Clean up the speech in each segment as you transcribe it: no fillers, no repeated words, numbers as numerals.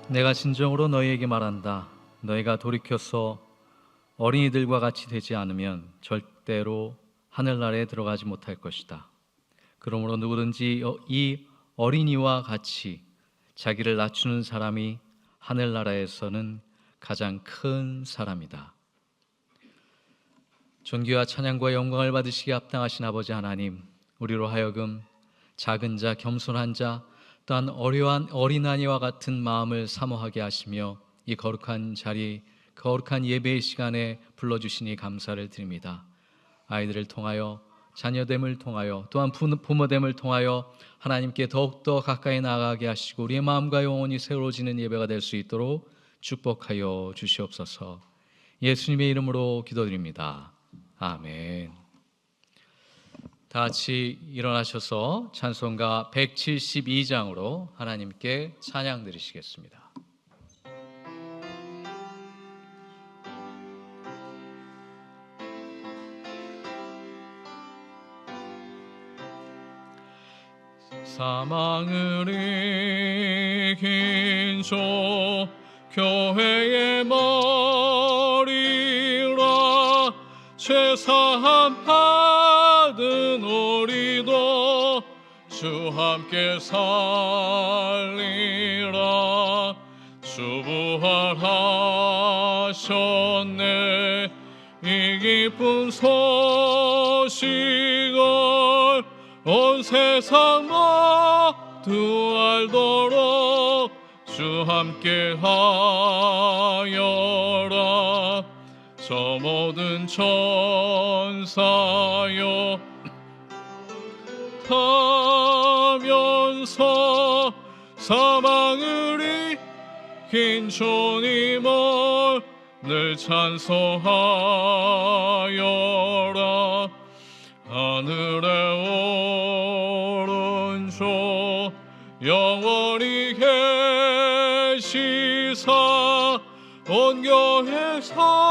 내가 진정으로 너희에게 말한다. 너희가 돌이켜서 어린이들과 같이 되지 않으면 절대로 하늘나라에 들어가지 못할 것이다. 그러므로 누구든지 이 어린이와 같이 자기를 낮추는 사람이 하늘나라에서는 가장 큰 사람이다. 존귀와 찬양과 영광을 받으시기에 합당하신 아버지 하나님, 우리로 하여금 작은 자, 겸손한 자, 또한 어려운 어린아이와 같은 마음을 사모하게 하시며 이 거룩한 자리, 거룩한 예배의 시간에 불러주시니 감사를 드립니다. 아이들을 통하여, 자녀됨을 통하여, 또한 부모됨을 통하여 하나님께 더욱더 가까이 나아가게 하시고 우리의 마음과 영혼이 새로워지는 예배가 될 수 있도록 축복하여 주시옵소서. 예수님의 이름으로 기도드립니다. 아멘. 다 같이 일어나셔서 찬송가 172장으로 하나님께 찬양 드리시겠습니다. 사망을 이긴 주 교회의 머리라 죄사함 받은 우리도 주 함께 살리라. 주 부활하셨네. 이 기쁜 소식을 온 세상 모두 알도록 주 함께 하여라. 저 모든 천사여 타면서 사망을 이긴 주님을 늘 찬송하여라. 하늘에 오른 주 영원히 계시사 온 교회사도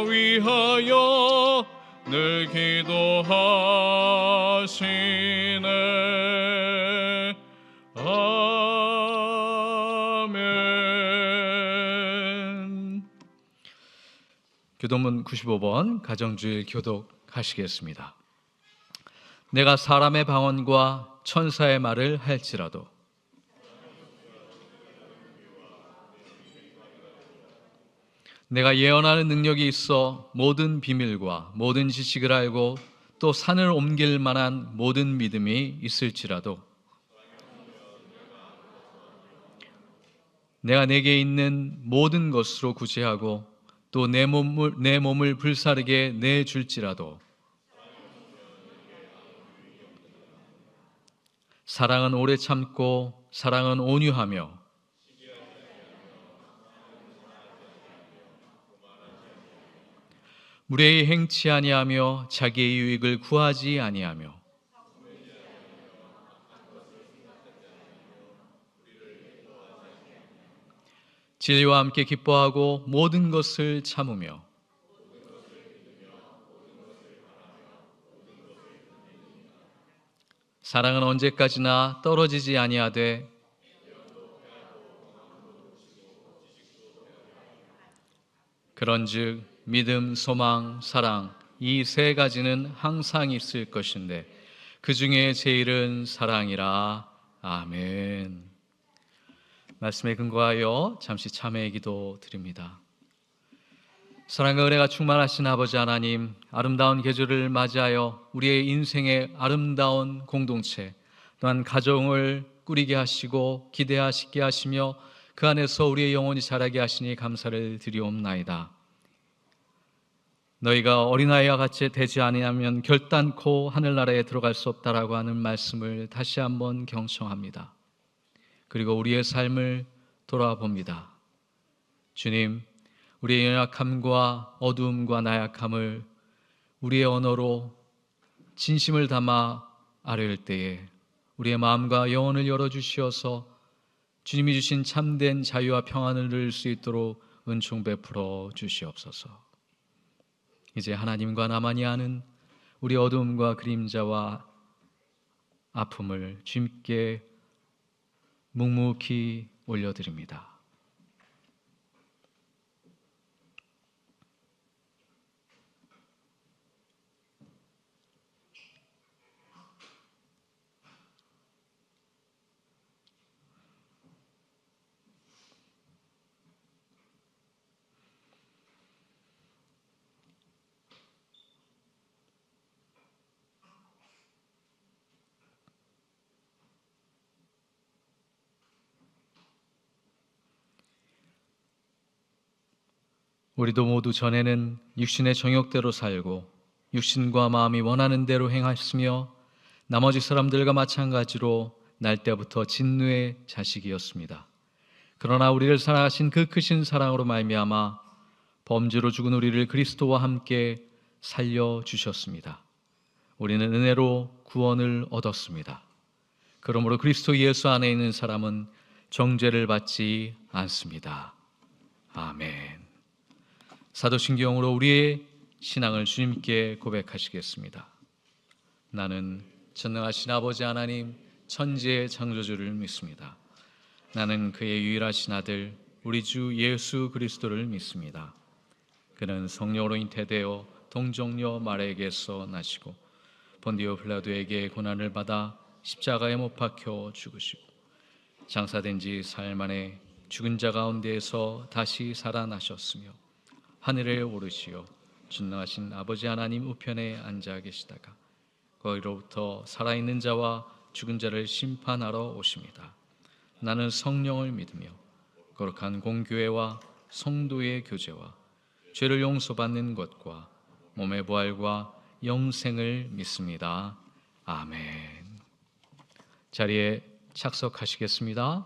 위하여 늘 기도하시네. 아멘. 교도문 95번 가정주일 교독하시겠습니다. 내가 사람의 방언과 천사의 말을 할지라도 내가 예언하는 능력이 있어 모든 비밀과 모든 지식을 알고 또 산을 옮길 만한 모든 믿음이 있을지라도 내가 내게 있는 모든 것으로 구제하고 또 내 몸을 불사르게 내줄지라도 사랑은 오래 참고 사랑은 온유하며 무례히 행치 아니하며 자기의 유익을 구하지 아니하며 진리와 함께 기뻐하고 모든 것을 참으며 사랑은 언제까지나 떨어지지 아니하되 그런즉 믿음, 소망, 사랑 이 세 가지는 항상 있을 것인데 그 중에 제일은 사랑이라. 아멘. 말씀에 근거하여 잠시 참회의 기도 드립니다. 사랑과 은혜가 충만하신 아버지 하나님, 아름다운 계절을 맞이하여 우리의 인생의 아름다운 공동체 또한 가정을 꾸리게 하시고 기대하시게 하시며 그 안에서 우리의 영혼이 자라게 하시니 감사를 드리옵나이다. 너희가 어린아이와 같이 되지 아니하면 결단코 하늘나라에 들어갈 수 없다라고 하는 말씀을 다시 한번 경청합니다. 그리고 우리의 삶을 돌아봅니다. 주님, 우리의 연약함과 어두움과 나약함을 우리의 언어로 진심을 담아 아뢰을 때에 우리의 마음과 영혼을 열어주시어서 주님이 주신 참된 자유와 평안을 누릴 수 있도록 은총 베풀어 주시옵소서. 이제 하나님과 나만이 아는 우리 어두움과 그림자와 아픔을 주님께 묵묵히 올려드립니다. 우리도 모두 전에는 육신의 정욕대로 살고 육신과 마음이 원하는 대로 행하였으며 나머지 사람들과 마찬가지로 날 때부터 진노의 자식이었습니다. 그러나 우리를 사랑하신 그 크신 사랑으로 말미암아 범죄로 죽은 우리를 그리스도와 함께 살려주셨습니다. 우리는 은혜로 구원을 얻었습니다. 그러므로 그리스도 예수 안에 있는 사람은 정죄를 받지 않습니다. 아멘. 사도신경으로 우리의 신앙을 주님께 고백하시겠습니다. 나는 전능하신 아버지 하나님 천지의 창조주를 믿습니다. 나는 그의 유일하신 아들 우리 주 예수 그리스도를 믿습니다. 그는 성령으로 잉태되어 동정녀 마리아에게서 나시고 본디오 빌라도에게 고난을 받아 십자가에 못 박혀 죽으시고 장사된 지 사흘 만에 죽은 자 가운데에서 다시 살아나셨으며 하늘에 오르시어 전능하신 아버지 하나님 우편에 앉아 계시다가 거기로부터 살아있는 자와 죽은 자를 심판하러 오십니다. 나는 성령을 믿으며 거룩한 공교회와 성도의 교제와 죄를 용서받는 것과 몸의 부활과 영생을 믿습니다. 아멘. 자리에 착석하시겠습니다.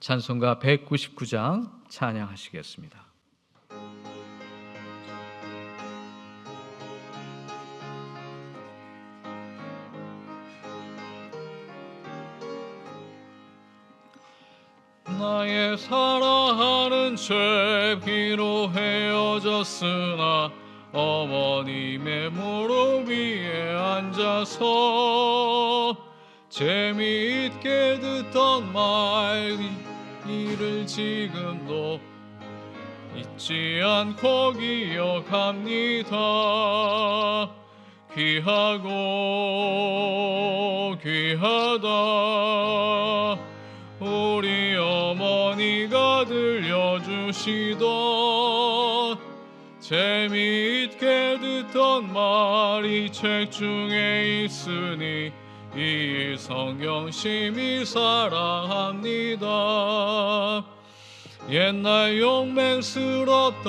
찬송가 199장 찬양하시겠습니다. 나의 사랑하는 죄 비로 헤어졌으나 어머님의 무릎 위에 앉아서 재미있게 듣던 말을 지금도 잊지 않고 기억합니다. 귀하고 귀하다 우리 어머니가 들려주시던 재미있게 듣던 말이 책 중에 있으니 이 성경 심히 사랑합니다. 옛날 용맹스럽던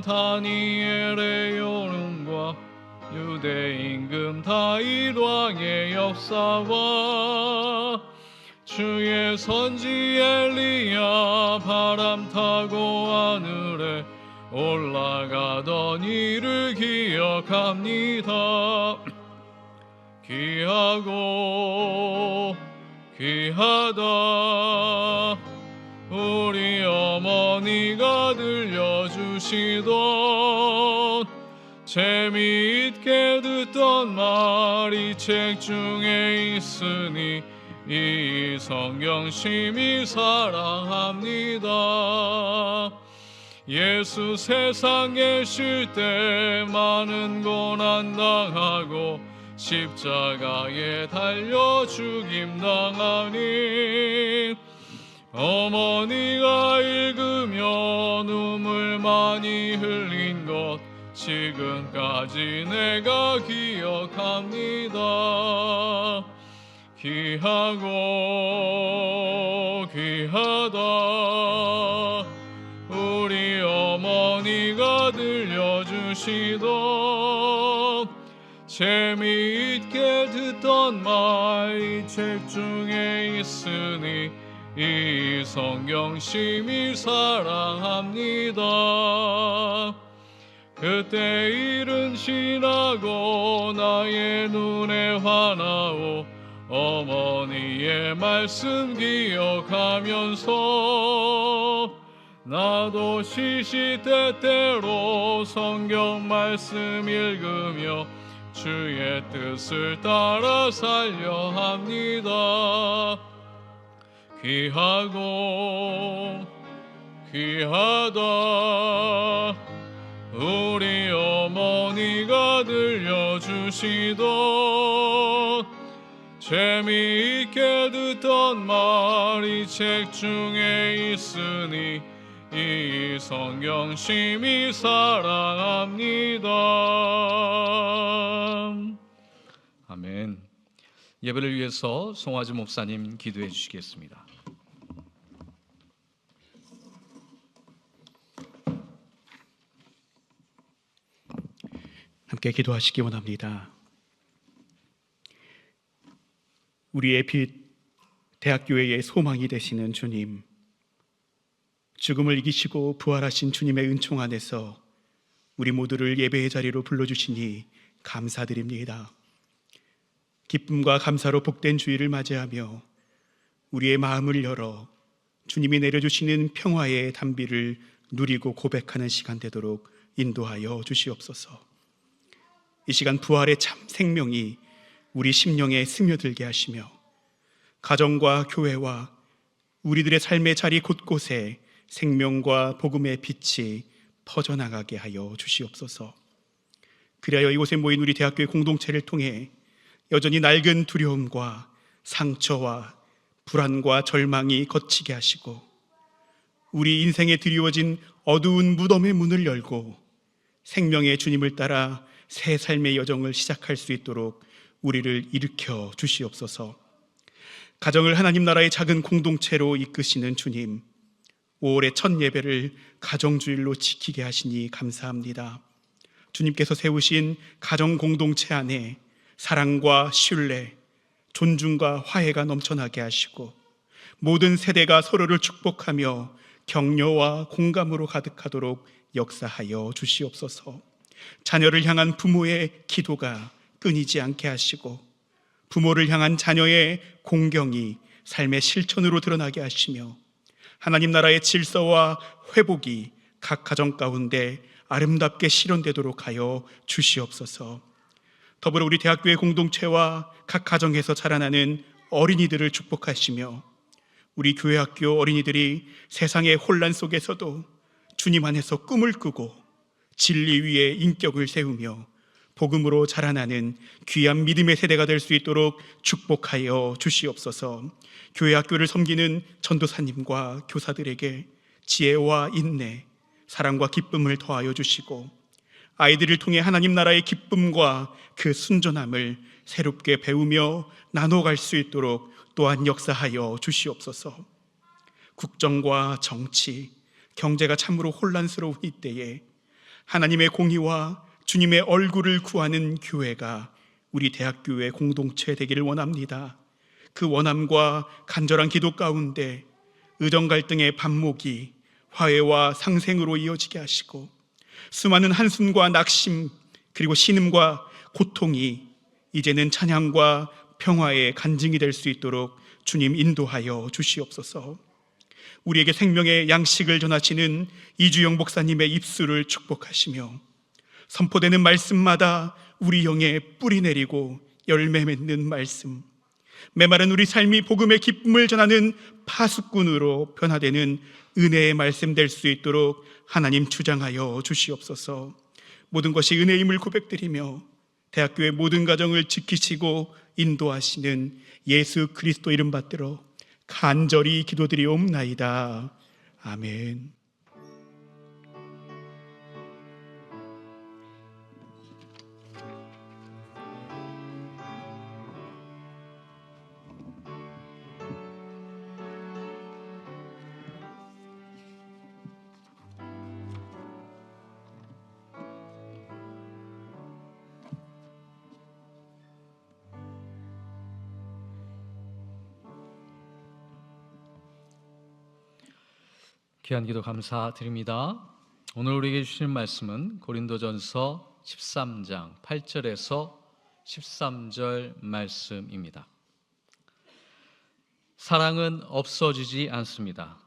다니엘의 요lum과 유대 임금 다윗 왕의 역사와 주의 선지 엘리야 바람 타고 하늘에 올라가던 일을 기억합니다. 귀하고 귀하다 우리 어머니가 들려주시던 재미있게 듣던 말이 책 중에 있으니 이 성경 심히 사랑합니다. 예수 세상 계실 때 많은 고난 당하고 십자가에 달려 죽임당하니 어머니가 읽으며 눈물 많이 흘린 것 지금까지 내가 기억합니다. 귀하고 귀하다 우리 어머니가 들려주시던 재미있게 듣던 말 책 중에 있으니 이 성경 심히 사랑합니다. 그때 일은 지나고 나의 눈에 환하오 어머니의 말씀 기억하면서 나도 시시때때로 성경 말씀 읽으며 주의 뜻을 따라 살려 합니다. 귀하고 귀하다. 우리 어머니가 들려주시던 재미있게 듣던 말이 책 중에 있으니 이 성경 심히 사랑합니다. 아멘. 예배를 위해서 송화주 목사님 기도해 주시겠습니다. 함께 기도하시기 원합니다. 우리의 빛, 대학교회의 소망이 되시는 주님, 죽음을 이기시고 부활하신 주님의 은총 안에서 우리 모두를 예배의 자리로 불러주시니 감사드립니다. 기쁨과 감사로 복된 주일을 맞이하며 우리의 마음을 열어 주님이 내려주시는 평화의 단비를 누리고 고백하는 시간 되도록 인도하여 주시옵소서. 이 시간 부활의 참 생명이 우리 심령에 스며들게 하시며 가정과 교회와 우리들의 삶의 자리 곳곳에 생명과 복음의 빛이 퍼져나가게 하여 주시옵소서. 그리하여 이곳에 모인 우리 대학교의 공동체를 통해 여전히 낡은 두려움과 상처와 불안과 절망이 걷히게 하시고 우리 인생에 드리워진 어두운 무덤의 문을 열고 생명의 주님을 따라 새 삶의 여정을 시작할 수 있도록 우리를 일으켜 주시옵소서. 가정을 하나님 나라의 작은 공동체로 이끄시는 주님, 5월의 첫 예배를 가정주일로 지키게 하시니 감사합니다. 주님께서 세우신 가정 공동체 안에 사랑과 신뢰, 존중과 화해가 넘쳐나게 하시고 모든 세대가 서로를 축복하며 격려와 공감으로 가득하도록 역사하여 주시옵소서. 자녀를 향한 부모의 기도가 끊이지 않게 하시고 부모를 향한 자녀의 공경이 삶의 실천으로 드러나게 하시며 하나님 나라의 질서와 회복이 각 가정 가운데 아름답게 실현되도록 하여 주시옵소서. 더불어 우리 대학교의 공동체와 각 가정에서 자라나는 어린이들을 축복하시며 우리 교회학교 어린이들이 세상의 혼란 속에서도 주님 안에서 꿈을 꾸고 진리 위에 인격을 세우며 복음으로 자라나는 귀한 믿음의 세대가 될 수 있도록 축복하여 주시옵소서. 교회 학교를 섬기는 전도사님과 교사들에게 지혜와 인내, 사랑과 기쁨을 더하여 주시고 아이들을 통해 하나님 나라의 기쁨과 그 순전함을 새롭게 배우며 나눠갈 수 있도록 또한 역사하여 주시옵소서. 국정과 정치, 경제가 참으로 혼란스러운 이때에 하나님의 공의와 주님의 얼굴을 구하는 교회가 우리 대학교의 공동체 되기를 원합니다. 그 원함과 간절한 기도 가운데 의정 갈등의 반목이 화해와 상생으로 이어지게 하시고 수많은 한숨과 낙심 그리고 신음과 고통이 이제는 찬양과 평화의 간증이 될 수 있도록 주님 인도하여 주시옵소서. 우리에게 생명의 양식을 전하시는 이주영 목사님의 입술을 축복하시며 선포되는 말씀마다 우리 영에 뿌리 내리고 열매 맺는 말씀, 메마른 우리 삶이 복음의 기쁨을 전하는 파수꾼으로 변화되는 은혜의 말씀 될 수 있도록 하나님 주장하여 주시옵소서. 모든 것이 은혜임을 고백드리며 대학교의 모든 가정을 지키시고 인도하시는 예수 그리스도 이름 받들어 간절히 기도드리옵나이다. 아멘. 귀한 기도 감사드립니다. 오늘 우리에게 주시는 말씀은 고린도전서 13장 8절에서 13절 말씀입니다. 사랑은 없어지지 않습니다.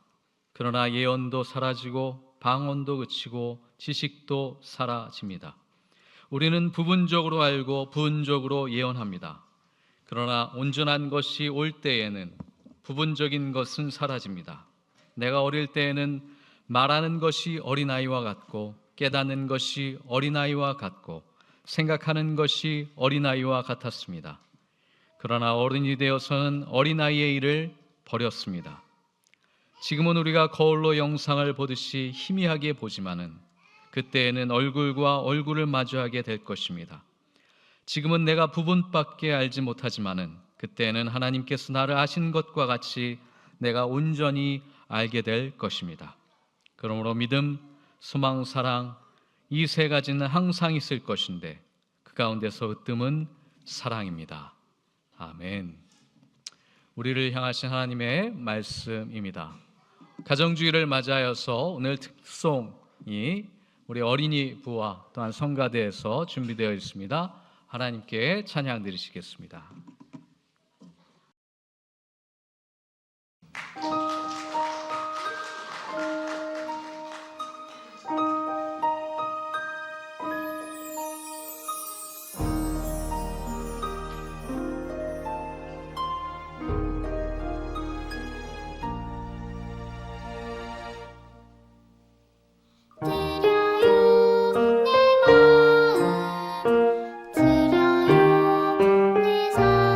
그러나 예언도 사라지고 방언도 그치고 지식도 사라집니다. 우리는 부분적으로 알고 부분적으로 예언합니다. 그러나 온전한 것이 올 때에는 부분적인 것은 사라집니다. 내가 어릴 때에는 말하는 것이 어린아이와 같고 깨닫는 것이 어린아이와 같고 생각하는 것이 어린아이와 같았습니다. 그러나 어른이 되어서는 어린아이의 일을 버렸습니다. 지금은 우리가 거울로 영상을 보듯이 희미하게 보지만은 그때에는 얼굴과 얼굴을 마주하게 될 것입니다. 지금은 내가 부분밖에 알지 못하지만은 그때는 하나님께서 나를 아신 것과 같이 내가 온전히 알게 될 것입니다. 그러므로 믿음, 소망, 사랑 이 세 가지는 항상 있을 것인데 그 가운데서 으뜸은 사랑입니다. 아멘. 우리를 향하신 하나님의 말씀입니다. 가정주의를 맞이하여서 오늘 특송이 우리 어린이 부와 또한 성가대에서 준비되어 있습니다. 하나님께 찬양 드리시겠습니다. 드려요 내 마음 드려요 내 삶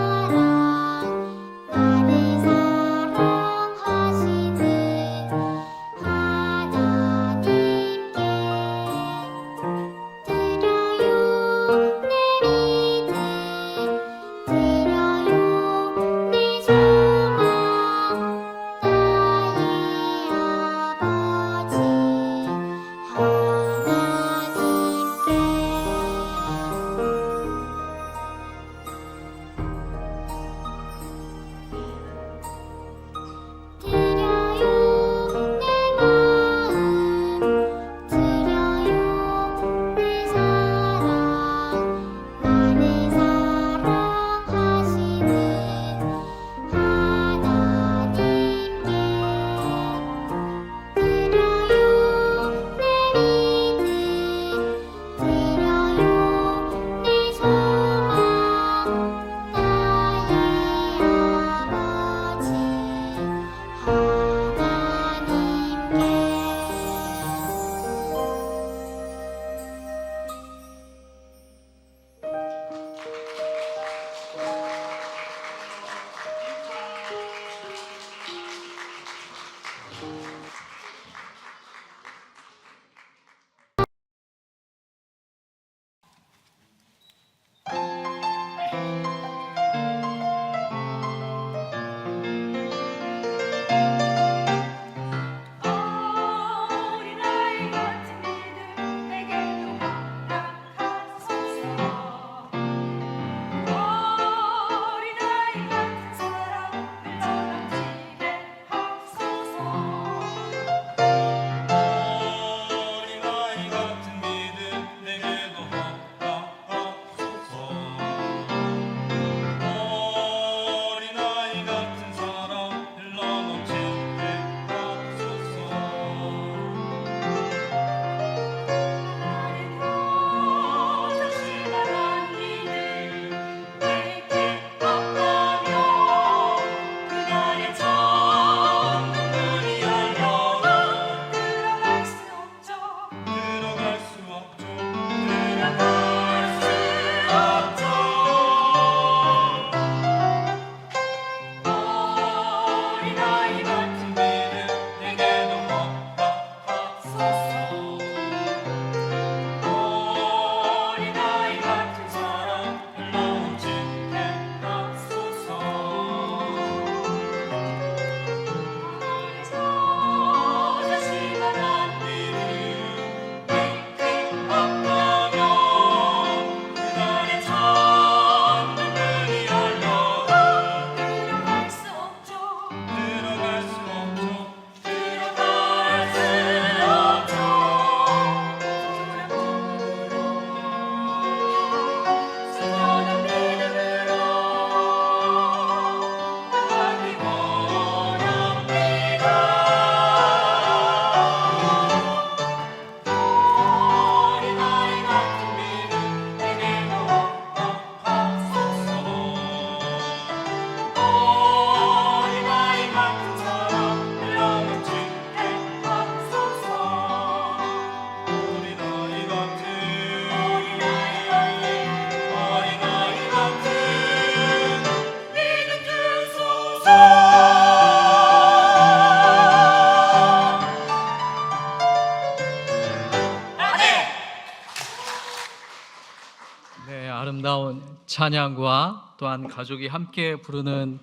아름다운 찬양과 또한 가족이 함께 부르는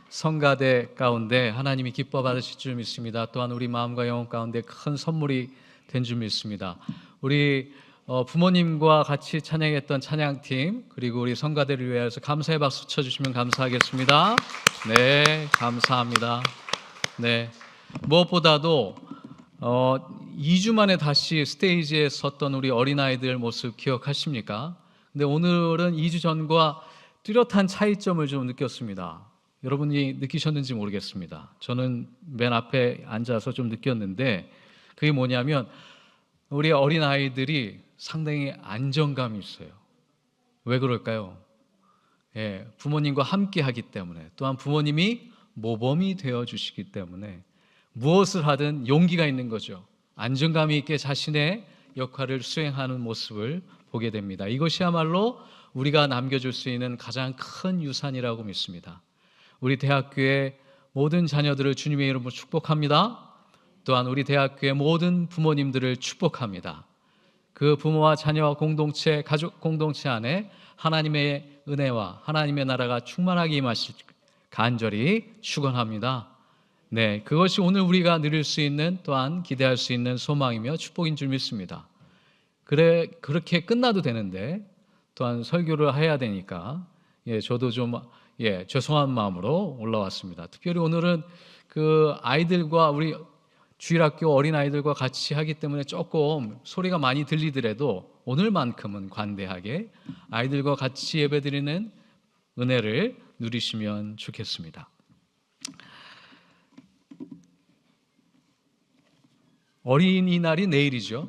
성가대 가운데 하나님이 기뻐 받으실 줄 믿습니다. 또한 우리 마음과 영혼 가운데 큰 선물이 된 줄 믿습니다. 우리 부모님과 같이 찬양했던 찬양팀 그리고 우리 성가대를 위해서 감사의 박수 쳐주시면 감사하겠습니다. 네, 감사합니다. 네, 무엇보다도 2주 만에 다시 스테이지에 섰던 우리 어린아이들 모습 기억하십니까? 근데 오늘은 2주 전과 뚜렷한 차이점을 좀 느꼈습니다. 여러분이 느끼셨는지 모르겠습니다. 저는 맨 앞에 앉아서 좀 느꼈는데 그게 뭐냐면 우리 어린아이들이 상당히 안정감이 있어요. 왜 그럴까요? 예, 부모님과 함께 하기 때문에, 또한 부모님이 모범이 되어주시기 때문에 무엇을 하든 용기가 있는 거죠. 안정감이 있게 자신의 역할을 수행하는 모습을 보게 됩니다. 이것이야말로 우리가 남겨줄 수 있는 가장 큰 유산이라고 믿습니다. 우리 대학교의 모든 자녀들을 주님의 이름으로 축복합니다. 또한 우리 대학교의 모든 부모님들을 축복합니다. 그 부모와 자녀와 공동체, 가족 공동체 안에 하나님의 은혜와 하나님의 나라가 충만하게 임하실 간절히 축원합니다. 네, 그것이 오늘 우리가 누릴 수 있는 또한 기대할 수 있는 소망이며 축복인 줄 믿습니다. 그렇게 끝나도 되는데 또한 설교를 해야 되니까 저도 좀 죄송한 마음으로 올라왔습니다. 특별히 오늘은 그 아이들과 우리 주일학교 어린아이들과 같이 하기 때문에 조금 소리가 많이 들리더라도 오늘만큼은 관대하게 아이들과 같이 예배드리는 은혜를 누리시면 좋겠습니다. 어린이날이 내일이죠.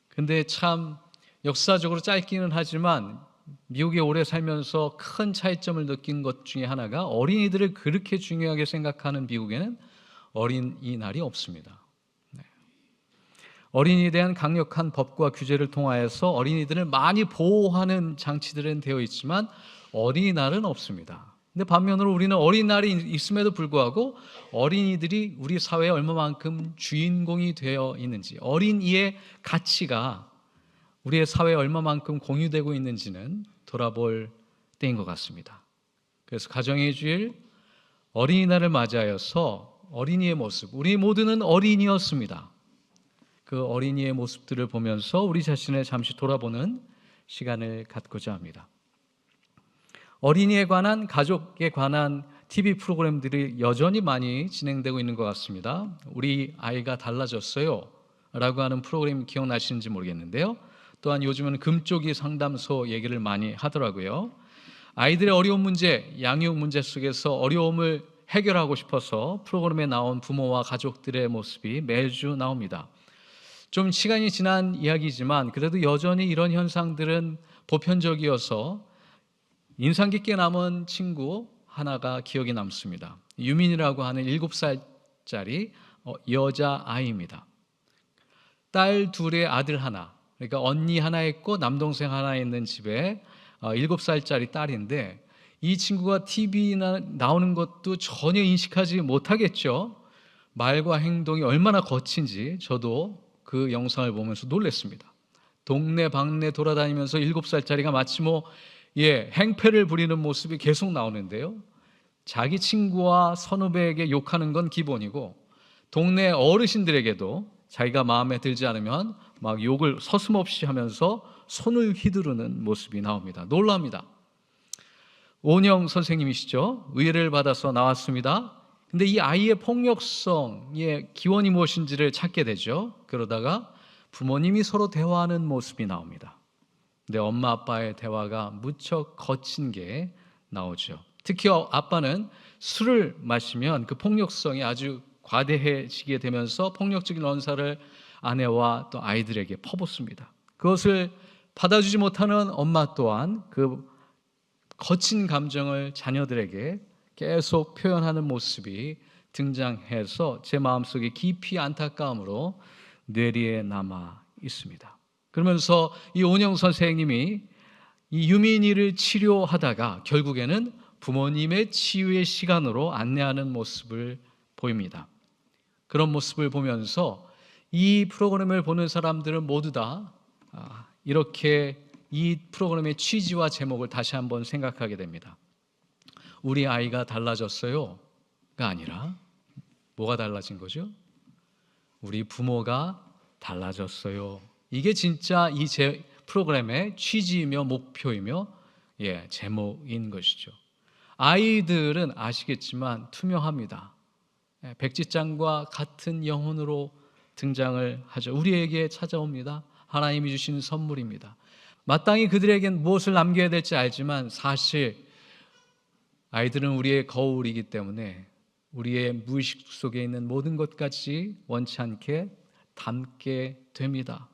근데 참 역사적으로 짧기는 하지만 미국에 오래 살면서 큰 차이점을 느낀 것 중에 하나가 어린이들을 그렇게 중요하게 생각하는 미국에는 어린이날이 없습니다. 어린이에 대한 강력한 법과 규제를 통하여서 어린이들을 많이 보호하는 장치들은 되어 있지만 어린이날은 없습니다. 근데 반면으로 우리는 어린이날이 있음에도 불구하고 어린이들이 우리 사회에 얼마만큼 주인공이 되어 있는지, 어린이의 가치가 우리의 사회에 얼마만큼 공유되고 있는지는 돌아볼 때인 것 같습니다. 그래서 가정의 주일 어린이날을 맞이하여서 어린이의 모습, 우리 모두는 어린이였습니다. 그 어린이의 모습들을 보면서 우리 자신을 잠시 돌아보는 시간을 갖고자 합니다. 어린이에 관한, 가족에 관한 TV 프로그램들이 여전히 많이 진행되고 있는 것 같습니다. 우리 아이가 달라졌어요 라고 하는 프로그램 기억나시는지 모르겠는데요. 또한 요즘은 금쪽이 상담소 얘기를 많이 하더라고요. 아이들의 어려운 문제, 양육 문제 속에서 어려움을 해결하고 싶어서 프로그램에 나온 부모와 가족들의 모습이 매주 나옵니다. 좀 시간이 지난 이야기지만 그래도 여전히 이런 현상들은 보편적이어서 인상 깊게 남은 친구 하나가 기억에 남습니다. 유민이라고 하는 7살짜리 여자아이입니다. 딸 둘에 아들 하나, 그러니까 언니 하나 있고 남동생 하나 있는 집에 7살짜리 딸인데 이 친구가 TV나 나오는 것도 전혀 인식하지 못하겠죠. 말과 행동이 얼마나 거친지 저도 그 영상을 보면서 놀랐습니다. 동네 방네 돌아다니면서 7살짜리가 마치 행패를 부리는 모습이 계속 나오는데요. 자기 친구와 선후배에게 욕하는 건 기본이고 동네 어르신들에게도 자기가 마음에 들지 않으면 막 욕을 서슴없이 하면서 손을 휘두르는 모습이 나옵니다. 놀랍니다. 오은영 선생님이시죠. 의뢰를 받아서 나왔습니다. 근데 이 아이의 폭력성의 기원이 무엇인지를 찾게 되죠. 그러다가 부모님이 서로 대화하는 모습이 나옵니다. 근데 엄마 아빠의 대화가 무척 거친 게 나오죠. 특히 아빠는 술을 마시면 그 폭력성이 아주 과대해지게 되면서 폭력적인 언사를 아내와 또 아이들에게 퍼붓습니다. 그것을 받아주지 못하는 엄마 또한 그 거친 감정을 자녀들에게 계속 표현하는 모습이 등장해서 제 마음속에 깊이 안타까움으로 뇌리에 남아 있습니다. 그러면서 이 온영 선생님이 이 유민이를 치료하다가 결국에는 부모님의 치유의 시간으로 안내하는 모습을 보입니다. 그런 모습을 보면서 이 프로그램을 보는 사람들은 모두 다 이렇게 이 프로그램의 취지와 제목을 다시 한번 생각하게 됩니다. 우리 아이가 달라졌어요가 아니라 뭐가 달라진 거죠? 우리 부모가 달라졌어요. 이게 진짜 이 프로그램의 취지이며 목표이며 제목인 것이죠. 아이들은 아시겠지만 투명합니다. 백지장과 같은 영혼으로 등장을 하죠. 우리에게 찾아옵니다. 하나님이 주신 선물입니다. 마땅히 그들에겐 무엇을 남겨야 될지 알지만 사실 아이들은 우리의 거울이기 때문에 우리의 무의식 속에 있는 모든 것까지 원치 않게 담게 됩니다.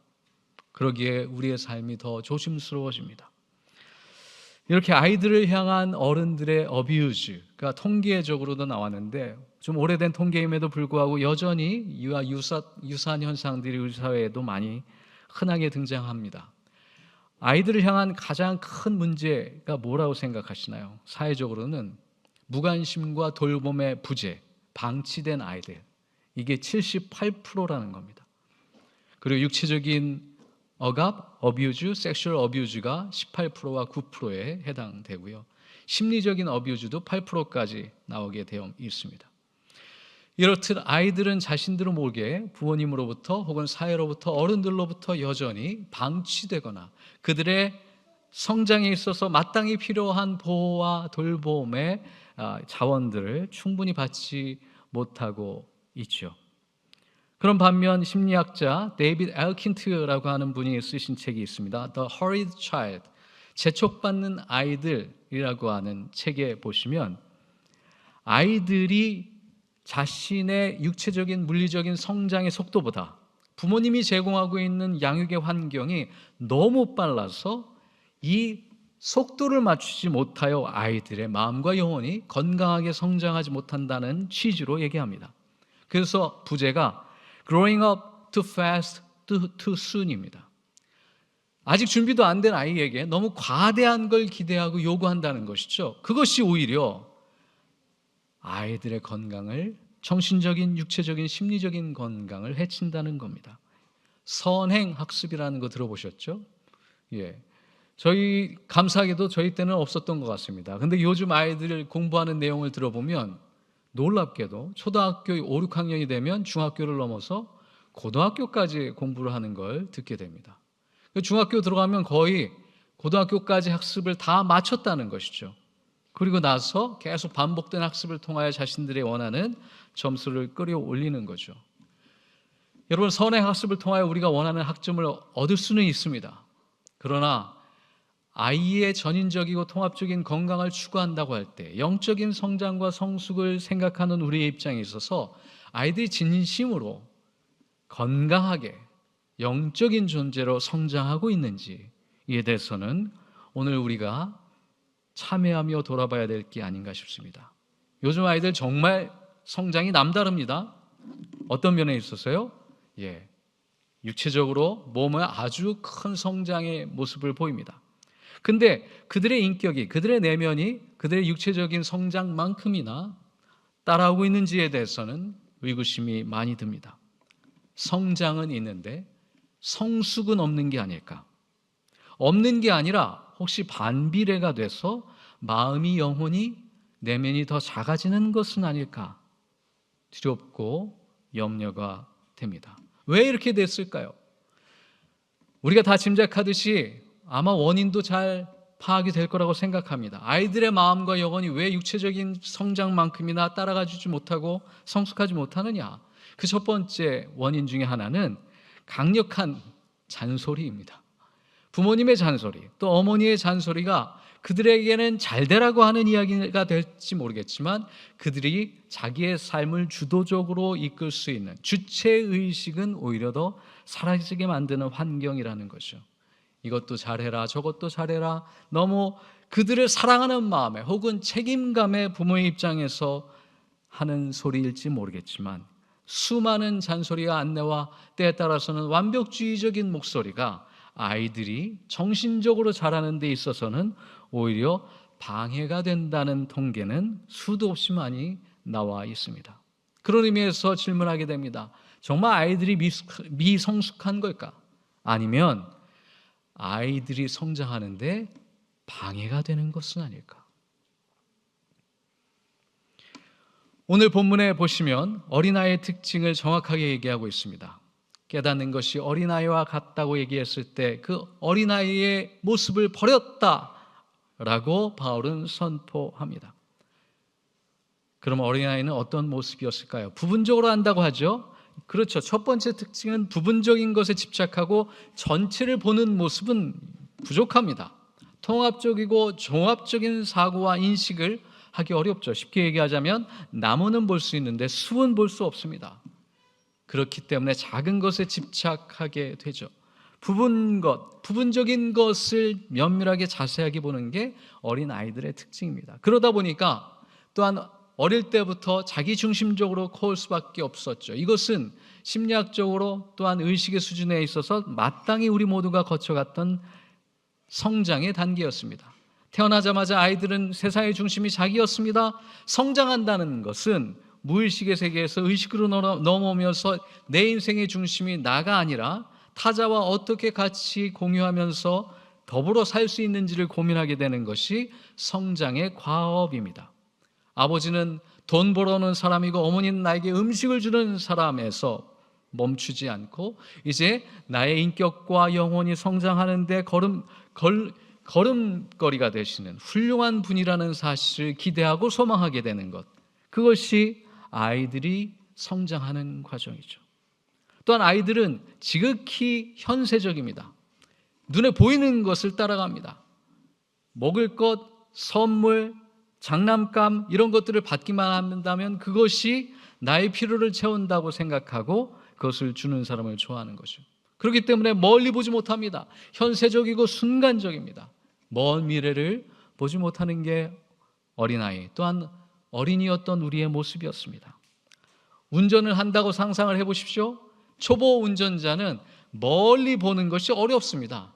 그러기에 우리의 삶이 더 조심스러워집니다. 이렇게 아이들을 향한 어른들의 어뷰즈가 통계적으로도 나왔는데 좀 오래된 통계임에도 불구하고 여전히 이와 유사한 현상들이 우리 사회에도 많이 흔하게 등장합니다. 아이들을 향한 가장 큰 문제가 뭐라고 생각하시나요? 사회적으로는 무관심과 돌봄의 부재, 방치된 아이들, 이게 78%라는 겁니다. 그리고 육체적인 억압, 어뷰즈, 섹슈얼 어뷰즈가 18%와 9%에 해당되고요. 심리적인 어뷰즈도 8%까지 나오게 되어 있습니다. 이렇듯 아이들은 자신들을 모르게 부모님으로부터 혹은 사회로부터 어른들로부터 여전히 방치되거나 그들의 성장에 있어서 마땅히 필요한 보호와 돌봄의 자원들을 충분히 받지 못하고 있죠. 그런 반면 심리학자 데이비드 엘킨트라고 하는 분이 쓰신 책이 있습니다. The Hurried Child, 재촉받는 아이들이라고 하는 책에 보시면 아이들이 자신의 육체적인 물리적인 성장의 속도보다 부모님이 제공하고 있는 양육의 환경이 너무 빨라서 이 속도를 맞추지 못하여 아이들의 마음과 영혼이 건강하게 성장하지 못한다는 취지로 얘기합니다. 그래서 부제가 Growing up too fast, too soon입니다. 아직 준비도 안 된 아이에게 너무 과대한 걸 기대하고 요구한다는 것이죠. 그것이 오히려 아이들의 건강을, 정신적인, 육체적인, 심리적인 건강을 해친다는 겁니다. 선행학습이라는 거 들어보셨죠? 저희 감사하게도 저희 때는 없었던 것 같습니다. 근데 요즘 아이들 공부하는 내용을 들어보면 놀랍게도 초등학교 5, 6학년이 되면 중학교를 넘어서 고등학교까지 공부를 하는 걸 듣게 됩니다. 중학교 들어가면 거의 고등학교까지 학습을 다 마쳤다는 것이죠. 그리고 나서 계속 반복된 학습을 통하여 자신들의 원하는 점수를 끌어올리는 거죠. 여러분, 선행학습을 통하여 우리가 원하는 학점을 얻을 수는 있습니다. 그러나 아이의 전인적이고 통합적인 건강을 추구한다고 할 때 영적인 성장과 성숙을 생각하는 우리의 입장에 있어서 아이들이 진심으로 건강하게 영적인 존재로 성장하고 있는지에 대해서는 오늘 우리가 참회하며 돌아봐야 될 게 아닌가 싶습니다. 요즘 아이들 정말 성장이 남다릅니다. 어떤 면에 있어서요? 육체적으로 몸에 아주 큰 성장의 모습을 보입니다. 근데 그들의 인격이, 그들의 내면이 그들의 육체적인 성장만큼이나 따라오고 있는지에 대해서는 의구심이 많이 듭니다. 성장은 있는데 성숙은 없는 게 아닐까? 없는 게 아니라 혹시 반비례가 돼서 마음이, 영혼이, 내면이 더 작아지는 것은 아닐까? 두렵고 염려가 됩니다. 왜 이렇게 됐을까요? 우리가 다 짐작하듯이 아마 원인도 잘 파악이 될 거라고 생각합니다. 아이들의 마음과 영혼이 왜 육체적인 성장만큼이나 따라가지 못하고 성숙하지 못하느냐? 그 첫 번째 원인 중에 하나는 강력한 잔소리입니다. 부모님의 잔소리, 또 어머니의 잔소리가 그들에게는 잘 되라고 하는 이야기가 될지 모르겠지만 그들이 자기의 삶을 주도적으로 이끌 수 있는 주체의식은 오히려 더 사라지게 만드는 환경이라는 거죠. 이것도 잘해라, 저것도 잘해라, 너무 그들을 사랑하는 마음에 혹은 책임감에 부모의 입장에서 하는 소리일지 모르겠지만 수많은 잔소리와 안내와 때에 따라서는 완벽주의적인 목소리가 아이들이 정신적으로 자라는 데 있어서는 오히려 방해가 된다는 통계는 수도 없이 많이 나와 있습니다. 그런 의미에서 질문하게 됩니다. 정말 아이들이 미성숙한 걸까? 아니면 아이들이 성장하는데 방해가 되는 것은 아닐까? 오늘 본문에 보시면 어린아이의 특징을 정확하게 얘기하고 있습니다. 깨닫는 것이 어린아이와 같다고 얘기했을 때 그 어린아이의 모습을 버렸다라고 바울은 선포합니다. 그럼 어린아이는 어떤 모습이었을까요? 부분적으로 한다고 하죠. 그렇죠. 첫 번째 특징은 부분적인 것에 집착하고 전체를 보는 모습은 부족합니다. 통합적이고 종합적인 사고와 인식을 하기 어렵죠. 쉽게 얘기하자면 나무는 볼 수 있는데 숲은 볼 수 없습니다. 그렇기 때문에 작은 것에 집착하게 되죠. 부분적인 것을 면밀하게 자세하게 보는 게 어린 아이들의 특징입니다. 그러다 보니까 또한 어릴 때부터 자기 중심적으로 커올 수밖에 없었죠. 이것은 심리학적으로 또한 의식의 수준에 있어서 마땅히 우리 모두가 거쳐갔던 성장의 단계였습니다. 태어나자마자 아이들은 세상의 중심이 자기였습니다. 성장한다는 것은 무의식의 세계에서 의식으로 넘어오면서 내 인생의 중심이 나가 아니라 타자와 어떻게 같이 공유하면서 더불어 살 수 있는지를 고민하게 되는 것이 성장의 과업입니다. 아버지는 돈 벌어오는 사람이고 어머니는 나에게 음식을 주는 사람에서 멈추지 않고 이제 나의 인격과 영혼이 성장하는데 걸음걸이가 되시는 훌륭한 분이라는 사실을 기대하고 소망하게 되는 것, 그것이 아이들이 성장하는 과정이죠. 또한 아이들은 지극히 현세적입니다. 눈에 보이는 것을 따라갑니다. 먹을 것, 선물, 장난감 이런 것들을 받기만 한다면 그것이 나의 필요를 채운다고 생각하고 그것을 주는 사람을 좋아하는 것이죠. 그렇기 때문에 멀리 보지 못합니다. 현세적이고 순간적입니다. 먼 미래를 보지 못하는 게 어린아이, 또한 어린이였던 우리의 모습이었습니다. 운전을 한다고 상상을 해보십시오. 초보 운전자는 멀리 보는 것이 어렵습니다.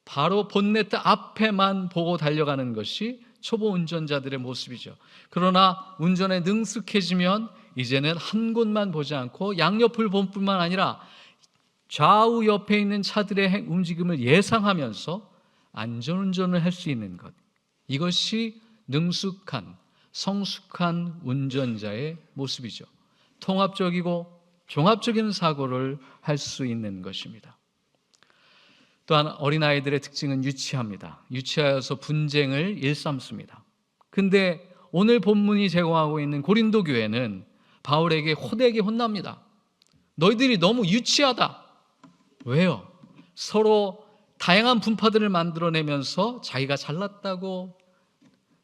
바로 본네트 앞에만 보고 달려가는 것이 초보 운전자들의 모습이죠. 그러나 운전에 능숙해지면 이제는 한 곳만 보지 않고 양옆을 볼 뿐만 아니라 좌우 옆에 있는 차들의 움직임을 예상하면서 안전운전을 할 수 있는 것, 이것이 능숙한 성숙한 운전자의 모습이죠. 통합적이고 종합적인 사고를 할 수 있는 것입니다. 또한 어린아이들의 특징은 유치합니다. 유치하여서 분쟁을 일삼습니다. 근데 오늘 본문이 제공하고 있는 고린도 교회는 바울에게 호되게 혼납니다. 너희들이 너무 유치하다. 왜요? 서로 다양한 분파들을 만들어내면서 자기가 잘났다고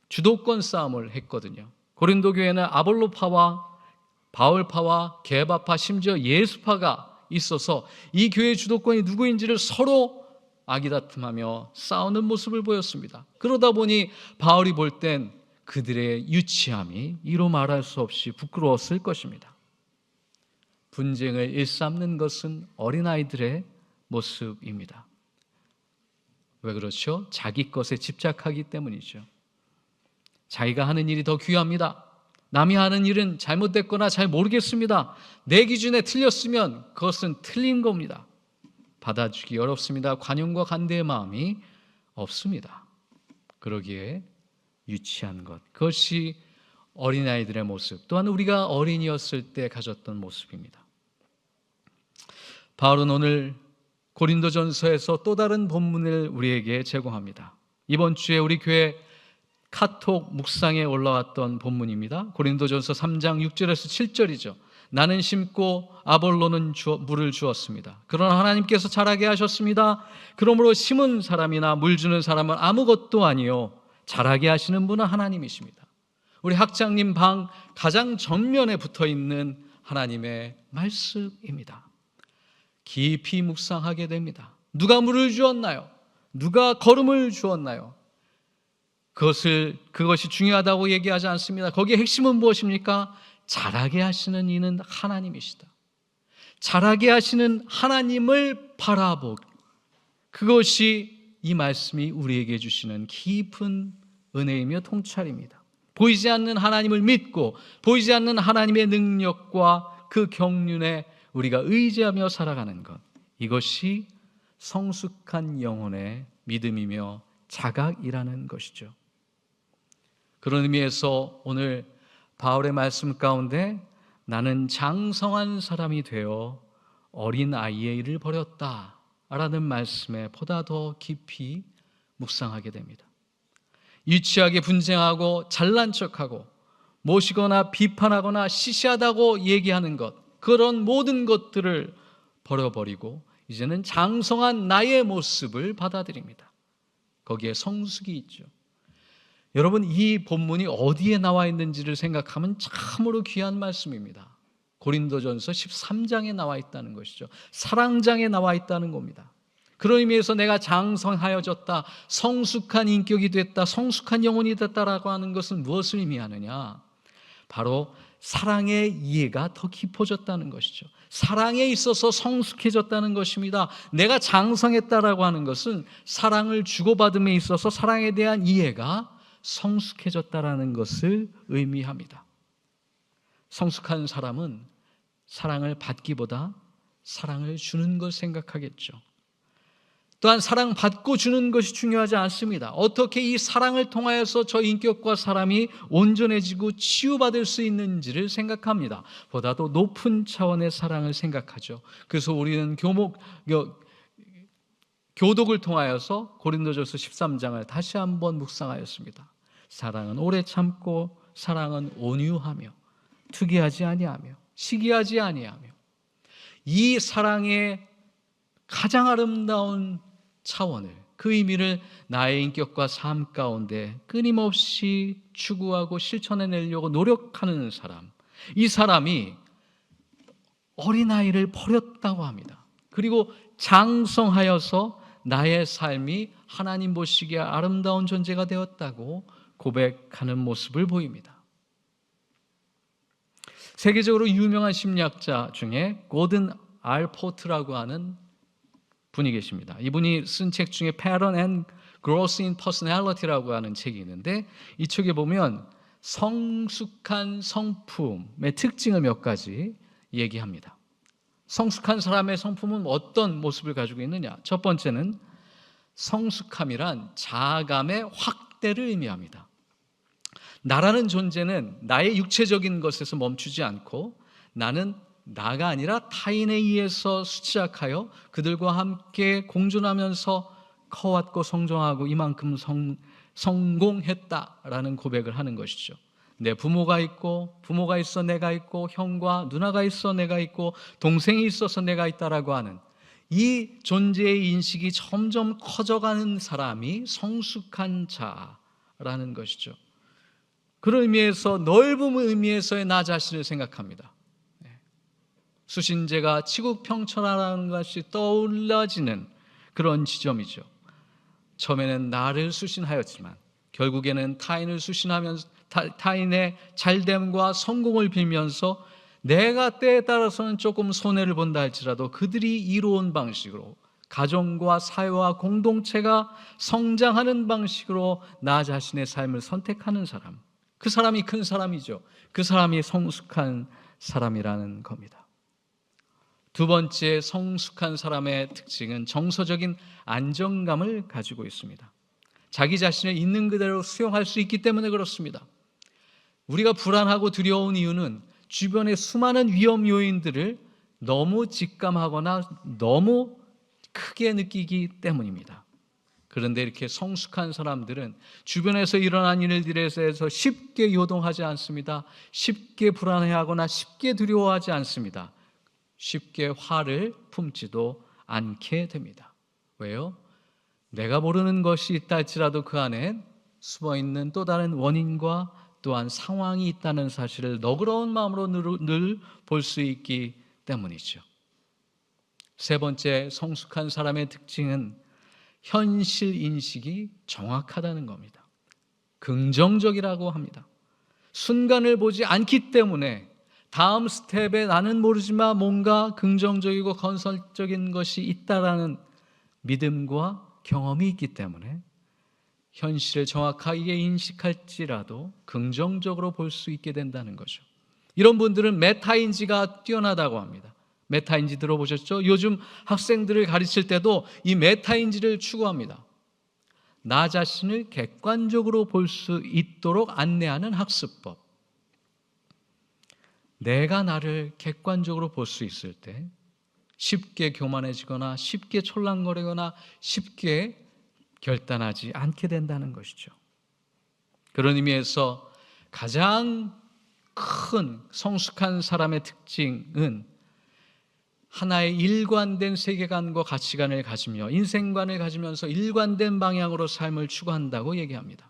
주도권 싸움을 했거든요. 고린도 교회는 아볼로파와 바울파와 게바파, 심지어 예수파가 있어서 이 교회의 주도권이 누구인지를 서로 아기다툼하며 싸우는 모습을 보였습니다. 그러다 보니 바울이 볼 땐 그들의 유치함이 이로 말할 수 없이 부끄러웠을 것입니다. 분쟁을 일삼는 것은 어린아이들의 모습입니다. 왜 그렇죠? 자기 것에 집착하기 때문이죠. 자기가 하는 일이 더 귀합니다. 남이 하는 일은 잘못됐거나 잘 모르겠습니다. 내 기준에 틀렸으면 그것은 틀린 겁니다. 받아주기 어렵습니다. 관용과 간대의 마음이 없습니다. 그러기에 유치한 것, 그것이 어린아이들의 모습, 또한 우리가 어린이였을 때 가졌던 모습입니다. 바울은 오늘 고린도전서에서 또 다른 본문을 우리에게 제공합니다. 이번 주에 우리 교회 카톡 묵상에 올라왔던 본문입니다. 고린도전서 3장 6절에서 7절이죠. 나는 심고 아볼로는 물을 주었습니다. 그러나 하나님께서 자라게 하셨습니다. 그러므로 심은 사람이나 물 주는 사람은 아무것도 아니요 자라게 하시는 분은 하나님이십니다. 우리 학장님 방 가장 정면에 붙어있는 하나님의 말씀입니다. 깊이 묵상하게 됩니다. 누가 물을 주었나요? 누가 걸음을 주었나요? 그것이 중요하다고 얘기하지 않습니다. 거기에 핵심은 무엇입니까? 자라게 하시는 이는 하나님이시다. 자라게 하시는 하나님을 바라보기, 그것이 이 말씀이 우리에게 주시는 깊은 은혜이며 통찰입니다. 보이지 않는 하나님을 믿고 보이지 않는 하나님의 능력과 그 경륜에 우리가 의지하며 살아가는 것, 이것이 성숙한 영혼의 믿음이며 자각이라는 것이죠. 그런 의미에서 오늘 바울의 말씀 가운데 나는 장성한 사람이 되어 어린 아이의 일을 버렸다 라는 말씀에 보다 더 깊이 묵상하게 됩니다. 유치하게 분쟁하고 잘난 척하고 모시거나 비판하거나 시시하다고 얘기하는 것, 그런 모든 것들을 버려버리고 이제는 장성한 나의 모습을 받아들입니다. 거기에 성숙이 있죠. 여러분, 이 본문이 어디에 나와 있는지를 생각하면 참으로 귀한 말씀입니다. 고린도전서 13장에 나와 있다는 것이죠. 사랑장에 나와 있다는 겁니다. 그런 의미에서 내가 장성하여졌다, 성숙한 인격이 됐다, 성숙한 영혼이 됐다라고 하는 것은 무엇을 의미하느냐? 바로 사랑의 이해가 더 깊어졌다는 것이죠. 사랑에 있어서 성숙해졌다는 것입니다. 내가 장성했다라고 하는 것은 사랑을 주고받음에 있어서 사랑에 대한 이해가 성숙해졌다라는 것을 의미합니다. 성숙한 사람은 사랑을 받기보다 사랑을 주는 걸 생각하겠죠. 또한 사랑받고 주는 것이 중요하지 않습니다. 어떻게 이 사랑을 통하여서 저 인격과 사람이 온전해지고 치유받을 수 있는지를 생각합니다. 보다도 높은 차원의 사랑을 생각하죠. 그래서 우리는 교독을 통하여서 고린도전서 13장을 다시 한번 묵상하였습니다. 사랑은 오래 참고, 사랑은 온유하며, 투기하지 아니하며, 시기하지 아니하며, 이 사랑의 가장 아름다운 차원을, 그 의미를 나의 인격과 삶 가운데 끊임없이 추구하고 실천해내려고 노력하는 사람, 이 사람이 어린아이를 버렸다고 합니다. 그리고 장성하여서 나의 삶이 하나님 보시기에 아름다운 존재가 되었다고 고백하는 모습을 보입니다. 세계적으로 유명한 심리학자 중에 고든 알포트라고 하는 분이 계십니다. 이분이 쓴 책 중에 Pattern and Growth in Personality라고 하는 책이 있는데, 이 책에 보면 성숙한 성품의 특징을 몇 가지 얘기합니다. 성숙한 사람의 성품은 어떤 모습을 가지고 있느냐? 첫 번째는 성숙함이란 자아감의 확대를 의미합니다. 나라는 존재는 나의 육체적인 것에서 멈추지 않고 나는 나가 아니라 타인에 의해서 수치작하여 그들과 함께 공존하면서 커왔고 성장하고 이만큼 성공했다라는 고백을 하는 것이죠. 내 부모가 있고, 부모가 있어 내가 있고, 형과 누나가 있어 내가 있고, 동생이 있어서 내가 있다라고 하는 이 존재의 인식이 점점 커져가는 사람이 성숙한 자라는 것이죠. 그런 의미에서, 넓은 의미에서의 나 자신을 생각합니다. 수신제가 치국평천하라는 것이 떠올라지는 그런 지점이죠. 처음에는 나를 수신하였지만 결국에는 타인을 수신하면서 타인의 잘됨과 성공을 빌면서 내가 때에 따라서는 조금 손해를 본다 할지라도 그들이 이로운 방식으로, 가정과 사회와 공동체가 성장하는 방식으로 나 자신의 삶을 선택하는 사람, 그 사람이 큰 사람이죠. 그 사람이 성숙한 사람이라는 겁니다. 두 번째, 성숙한 사람의 특징은 정서적인 안정감을 가지고 있습니다. 자기 자신을 있는 그대로 수용할 수 있기 때문에 그렇습니다. 우리가 불안하고 두려운 이유는 주변의 수많은 위험 요인들을 너무 직감하거나 너무 크게 느끼기 때문입니다. 그런데 이렇게 성숙한 사람들은 주변에서 일어난 일들에 대해서 쉽게 요동하지 않습니다. 쉽게 불안해하거나 쉽게 두려워하지 않습니다. 쉽게 화를 품지도 않게 됩니다. 왜요? 내가 모르는 것이 있다 할지라도 그 안에 숨어있는 또 다른 원인과 또한 상황이 있다는 사실을 너그러운 마음으로 늘 볼 수 있기 때문이죠. 세 번째, 성숙한 사람의 특징은 현실 인식이 정확하다는 겁니다. 긍정적이라고 합니다. 순간을 보지 않기 때문에 다음 스텝에 나는 모르지만 뭔가 긍정적이고 건설적인 것이 있다라는 믿음과 경험이 있기 때문에 현실을 정확하게 인식할지라도 긍정적으로 볼 수 있게 된다는 거죠. 이런 분들은 메타인지가 뛰어나다고 합니다. 메타인지 들어보셨죠? 요즘 학생들을 가르칠 때도 이 메타인지를 추구합니다. 나 자신을 객관적으로 볼 수 있도록 안내하는 학습법. 내가 나를 객관적으로 볼 수 있을 때 쉽게 교만해지거나 쉽게 촐랑거리거나 쉽게 결단하지 않게 된다는 것이죠. 그런 의미에서 가장 큰 성숙한 사람의 특징은 하나의 일관된 세계관과 가치관을 가지며 인생관을 가지면서 일관된 방향으로 삶을 추구한다고 얘기합니다.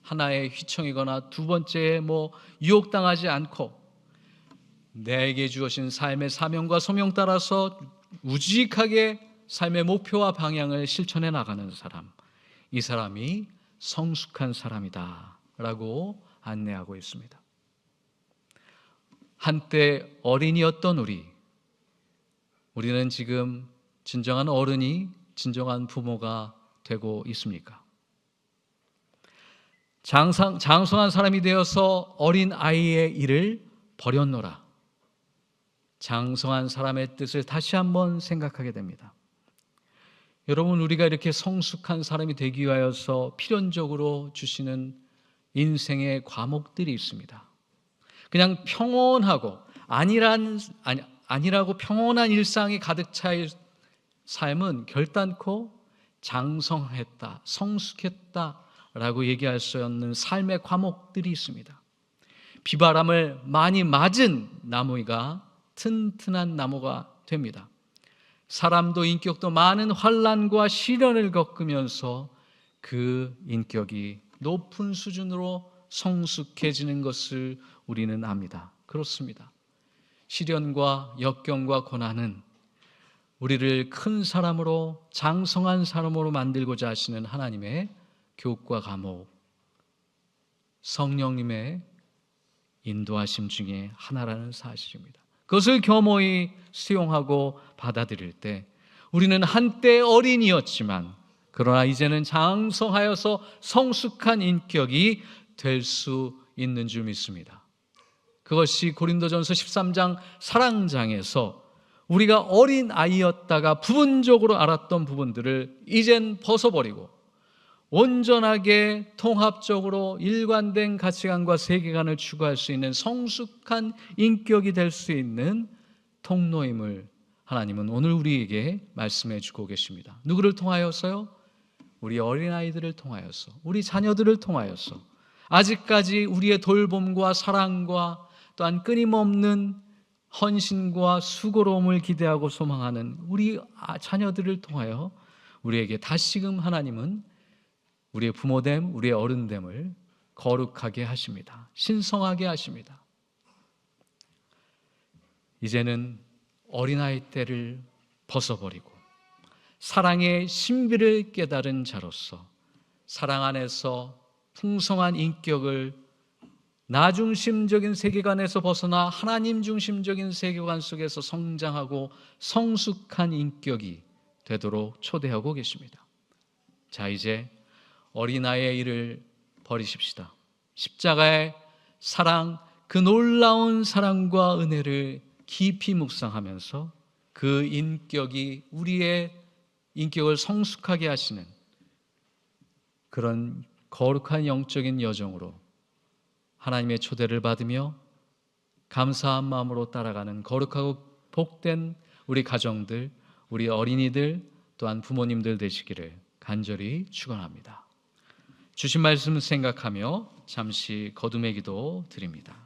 하나의 휘청이거나 두 번째에 유혹당하지 않고 내게 주어진 삶의 사명과 소명 따라서 우직하게 삶의 목표와 방향을 실천해 나가는 사람, 이 사람이 성숙한 사람이다 라고 안내하고 있습니다. 한때 어린이였던 우리는 지금 진정한 어른이 진정한 부모가 되고 있습니까? 장성한 사람이 되어서 어린 아이의 일을 버렸노라. 장성한 사람의 뜻을 다시 한번 생각하게 됩니다. 여러분, 우리가 이렇게 성숙한 사람이 되기 위하여서 필연적으로 주시는 인생의 과목들이 있습니다. 그냥 평온하고 아니라고 평온한 일상이 가득 차일 삶은 결단코 장성했다, 성숙했다라고 얘기할 수 없는 삶의 과목들이 있습니다. 비바람을 많이 맞은 나무가 튼튼한 나무가 됩니다. 사람도 인격도 많은 환난과 시련을 겪으면서 그 인격이 높은 수준으로 성숙해지는 것을 우리는 압니다. 그렇습니다. 시련과 역경과 고난은 우리를 큰 사람으로, 장성한 사람으로 만들고자 하시는 하나님의 교육과 감옥, 성령님의 인도하심 중에 하나라는 사실입니다. 그것을 겸허히 수용하고 받아들일 때 우리는 한때 어린이였지만 그러나 이제는 장성하여서 성숙한 인격이 될 수 있는 줄 믿습니다. 그것이 고린도전서 13장 사랑장에서 우리가 어린 아이였다가 부분적으로 알았던 부분들을 이젠 벗어버리고 온전하게 통합적으로 일관된 가치관과 세계관을 추구할 수 있는 성숙한 인격이 될 수 있는 통로임을 하나님은 오늘 우리에게 말씀해 주고 계십니다. 누구를 통하여서요? 우리 어린아이들을 통하여서, 우리 자녀들을 통하여서 아직까지 우리의 돌봄과 사랑과 또한 끊임없는 헌신과 수고로움을 기대하고 소망하는 우리 자녀들을 통하여 우리에게 다시금 하나님은 우리의 부모됨, 우리의 어른됨을 거룩하게 하십니다. 신성하게 하십니다. 이제는 어린아이 때를 벗어버리고 사랑의 신비를 깨달은 자로서 사랑 안에서 풍성한 인격을 나중심적인 세계관에서 벗어나 하나님 중심적인 세계관 속에서 성장하고 성숙한 인격이 되도록 초대하고 계십니다. 자, 이제 어린아이의 일을 버리십시다. 십자가의 사랑, 그 놀라운 사랑과 은혜를 깊이 묵상하면서 그 인격이 우리의 인격을 성숙하게 하시는 그런 거룩한 영적인 여정으로 하나님의 초대를 받으며 감사한 마음으로 따라가는 거룩하고 복된 우리 가정들, 우리 어린이들 또한 부모님들 되시기를 간절히 축원합니다. 주신 말씀 생각하며 잠시 거듭의 기도 드립니다.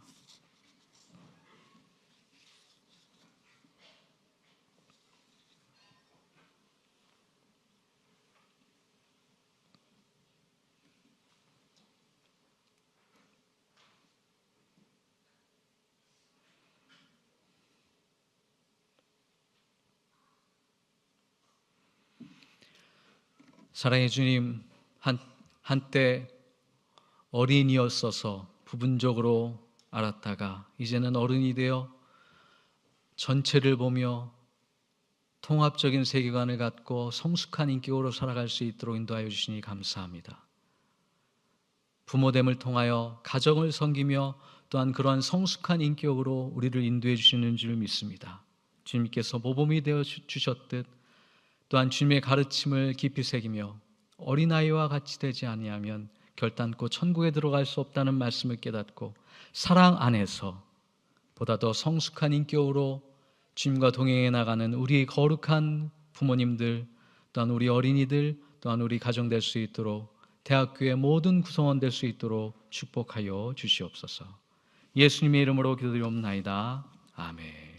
사랑의 주님, 한때 어린이였어서 부분적으로 알았다가 이제는 어른이 되어 전체를 보며 통합적인 세계관을 갖고 성숙한 인격으로 살아갈 수 있도록 인도하여 주시니 감사합니다. 부모됨을 통하여 가정을 섬기며 또한 그러한 성숙한 인격으로 우리를 인도해 주시는 줄 믿습니다. 주님께서 모범이 되어 주셨듯 또한 주님의 가르침을 깊이 새기며 어린아이와 같이 되지 아니하면 결단코 천국에 들어갈 수 없다는 말씀을 깨닫고 사랑 안에서 보다 더 성숙한 인격으로 주님과 동행해 나가는 우리 거룩한 부모님들, 또한 우리 어린이들, 또한 우리 가정 될 수 있도록, 대학교의 모든 구성원 될 수 있도록 축복하여 주시옵소서. 예수님의 이름으로 기도드리옵나이다. 아멘.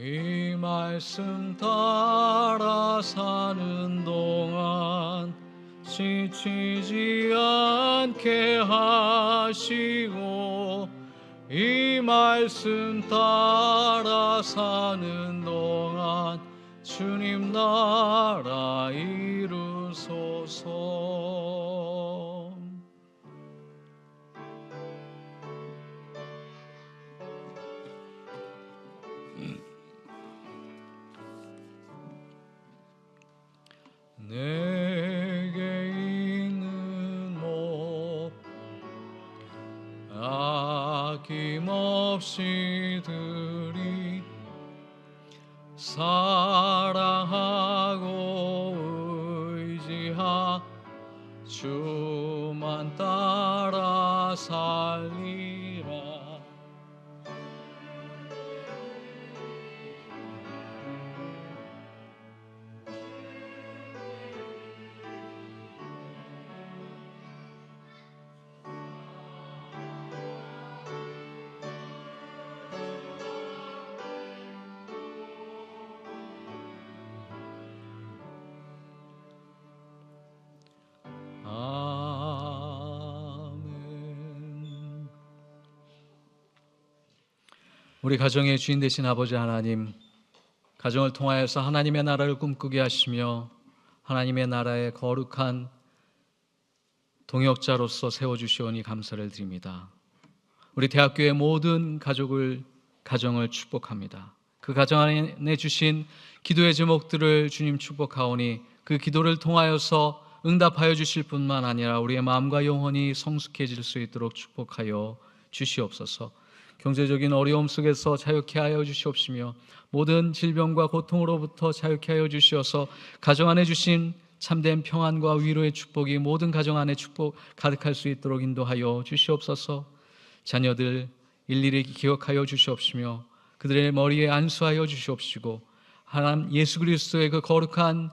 이 말씀 따라 사는 동안 지치지 않게 하시고, 이 말씀 따라 사는 동안 주님 나라 이루소서. 내게 있는 목 아낌없이 드리, 사랑하고 의지하 주만 따라 살리라. 아멘. 우리 가정의 주인 되신 아버지 하나님, 가정을 통하여서 하나님의 나라를 꿈꾸게 하시며 하나님의 나라의 거룩한 동역자로서 세워주시오니 감사를 드립니다. 우리 대학교의 모든 가정을 축복합니다. 그 가정 안에 주신 기도의 제목들을 주님 축복하오니 그 기도를 통하여서 응답하여 주실 뿐만 아니라 우리의 마음과 영혼이 성숙해질 수 있도록 축복하여 주시옵소서. 경제적인 어려움 속에서 자유케 하여 주시옵시며 모든 질병과 고통으로부터 자유케 하여 주시어서 가정 안에 주신 참된 평안과 위로의 축복이 모든 가정 안에 축복 가득할 수 있도록 인도하여 주시옵소서. 자녀들 일일이 기억하여 주시옵시며 그들의 머리에 안수하여 주시옵시고, 하나님 예수 그리스도의 그 거룩한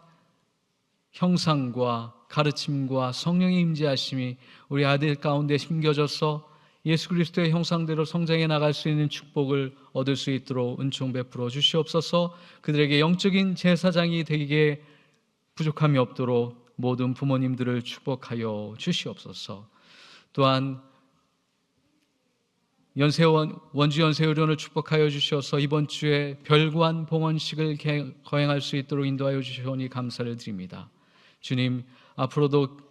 형상과 가르침과 성령의 임재하심이 우리 아들 가운데 심겨져서 예수 그리스도의 형상대로 성장해 나갈 수 있는 축복을 얻을 수 있도록 은총 베풀어 주시옵소서. 그들에게 영적인 제사장이 되기에 부족함이 없도록 모든 부모님들을 축복하여 주시옵소서. 또한 원주 연세의료원을 축복하여 주셔서 이번 주에 별관 봉헌식을 거행할 수 있도록 인도하여 주시오니 감사를 드립니다. 주님, 앞으로도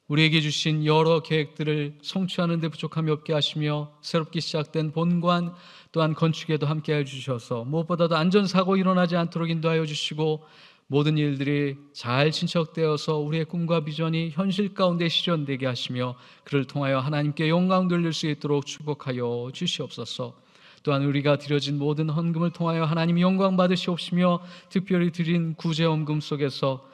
우리에게 주신 여러 계획들을 성취하는 데 부족함이 없게 하시며 새롭게 시작된 본관 또한 건축에도 함께해 주셔서 무엇보다도 안전사고 일어나지 않도록 인도하여 주시고, 모든 일들이 잘 진척되어서 우리의 꿈과 비전이 현실 가운데 실현되게 하시며 그를 통하여 하나님께 영광 돌릴 수 있도록 축복하여 주시옵소서. 또한 우리가 드려진 모든 헌금을 통하여 하나님 영광 받으시옵시며 특별히 드린 구제헌금 속에서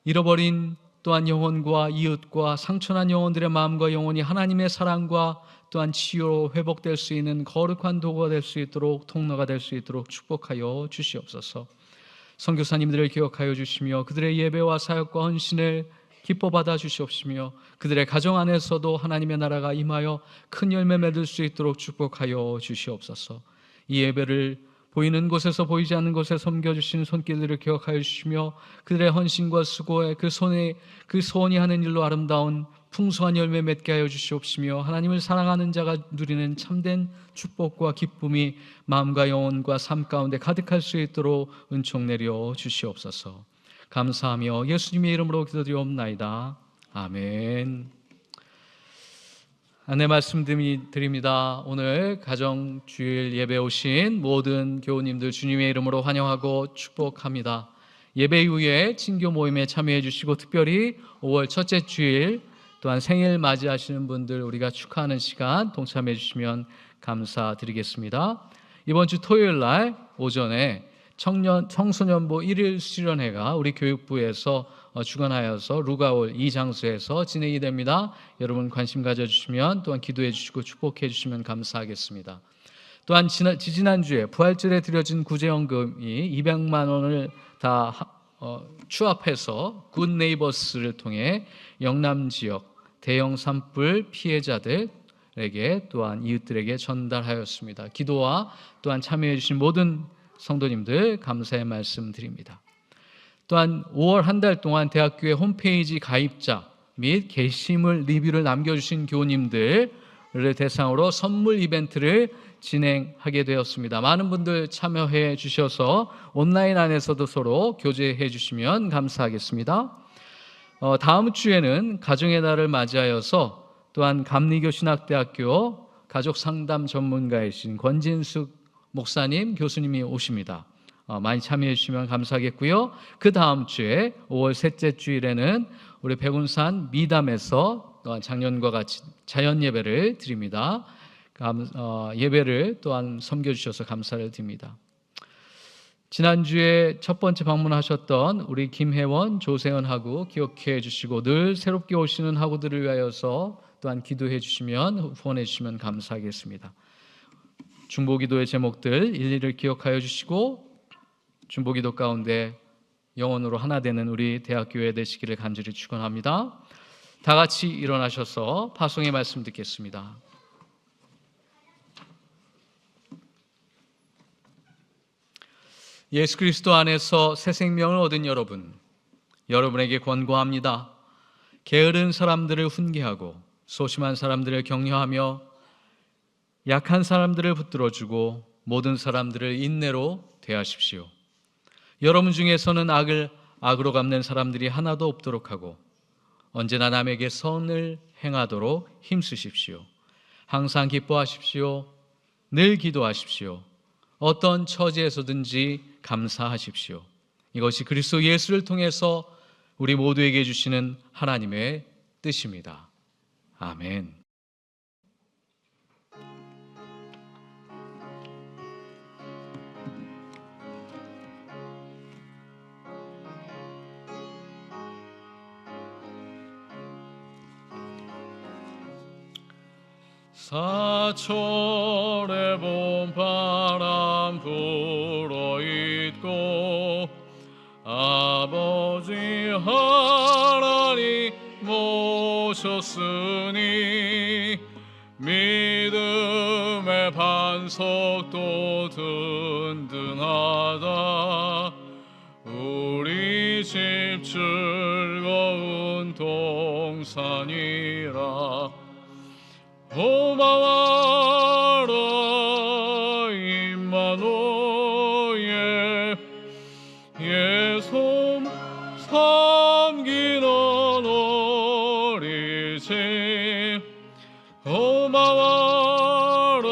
잃어버린 또한 영혼과 이웃과 상처난 영혼들의 마음과 영혼이 하나님의 사랑과 또한 치유로 회복될 수 있는 거룩한 도구가 될 수 있도록, 통로가 될 수 있도록 축복하여 주시옵소서. 선교사님들을 기억하여 주시며 그들의 예배와 사역과 헌신을 기뻐 받아 주시옵시며 그들의 가정 안에서도 하나님의 나라가 임하여 큰 열매 맺을 수 있도록 축복하여 주시옵소서. 이 예배를 보이는 곳에서 보이지 않는 곳에 섬겨주시는 손길들을 기억하여 주시며 그들의 헌신과 수고에 그 소원이 하는 일로 아름다운 풍성한 열매 맺게 하여 주시옵시며 하나님을 사랑하는 자가 누리는 참된 축복과 기쁨이 마음과 영혼과 삶 가운데 가득할 수 있도록 은총 내려 주시옵소서. 감사하며 예수님의 이름으로 기도드리옵나이다. 아멘. 안내 말씀드립니다. 오늘 가정주일 예배 오신 모든 교우님들 주님의 이름으로 환영하고 축복합니다. 예배 이후에 친교 모임에 참여해 주시고 특별히 5월 첫째 주일 또한 생일 맞이하시는 분들 우리가 축하하는 시간 동참해 주시면 감사드리겠습니다. 이번 주 토요일 날 오전에 청소년부 1일 수련회가 우리 교육부에서 주관하여서 루가올 이 장소에서 진행이 됩니다. 여러분 관심 가져주시면 또한 기도해 주시고 축복해 주시면 감사하겠습니다. 또한 지난주에 부활절에 드려진 구제연금이 200만 원을 다 추합해서 굿네이버스를 통해 영남 지역 대형 산불 피해자들에게 또한 이웃들에게 전달하였습니다. 기도와 또한 참여해 주신 모든 성도님들 감사의 말씀 드립니다. 또한 5월 한 달 동안 대학교의 홈페이지 가입자 및 게시물 리뷰를 남겨주신 교우님들을 대상으로 선물 이벤트를 진행하게 되었습니다. 많은 분들 참여해 주셔서 온라인 안에서도 서로 교제해 주시면 감사하겠습니다. 다음 주에는 가정의 날을 맞이하여서 또한 감리교신학대학교 가족상담 전문가이신 권진숙 목사님, 교수님이 오십니다. 많이 참여해 주시면 감사하겠고요. 그 다음 주에 5월 셋째 주일에는 우리 백운산 미담에서 작년과 같이 자연 예배를 드립니다. 예배를 또한 섬겨주셔서 감사를 드립니다. 지난주에 첫 번째 방문하셨던 우리 김혜원, 조세현 하구 기억해 주시고 늘 새롭게 오시는 하구들을 위하여서 또한 기도해 주시면 후원해 주시면 감사하겠습니다. 중보기도의 제목들 일일이 기억하여 주시고 중보기도 가운데 영혼으로 하나 되는 우리 대학교회 되시기를 간절히 축원합니다. 다 같이 일어나셔서 파송의 말씀 듣겠습니다. 예수 그리스도 안에서 새 생명을 얻은 여러분에게 권고합니다. 게으른 사람들을 훈계하고 소심한 사람들을 격려하며 약한 사람들을 붙들어주고 모든 사람들을 인내로 대하십시오. 여러분 중에서는 악을 악으로 갚는 사람들이 하나도 없도록 하고 언제나 남에게 선을 행하도록 힘쓰십시오. 항상 기뻐하십시오. 늘 기도하십시오. 어떤 처지에서든지 감사하십시오. 이것이 그리스도 예수를 통해서 우리 모두에게 주시는 하나님의 뜻입니다. 아멘. 사철의 봄바람 불어있고 아버지 하나님 모셨으니 믿음의 반석도 든든하다. 우리 집 즐거운 동산이라. 고마워라 임마누엘 예수 섬기는 우리 집. 고마워라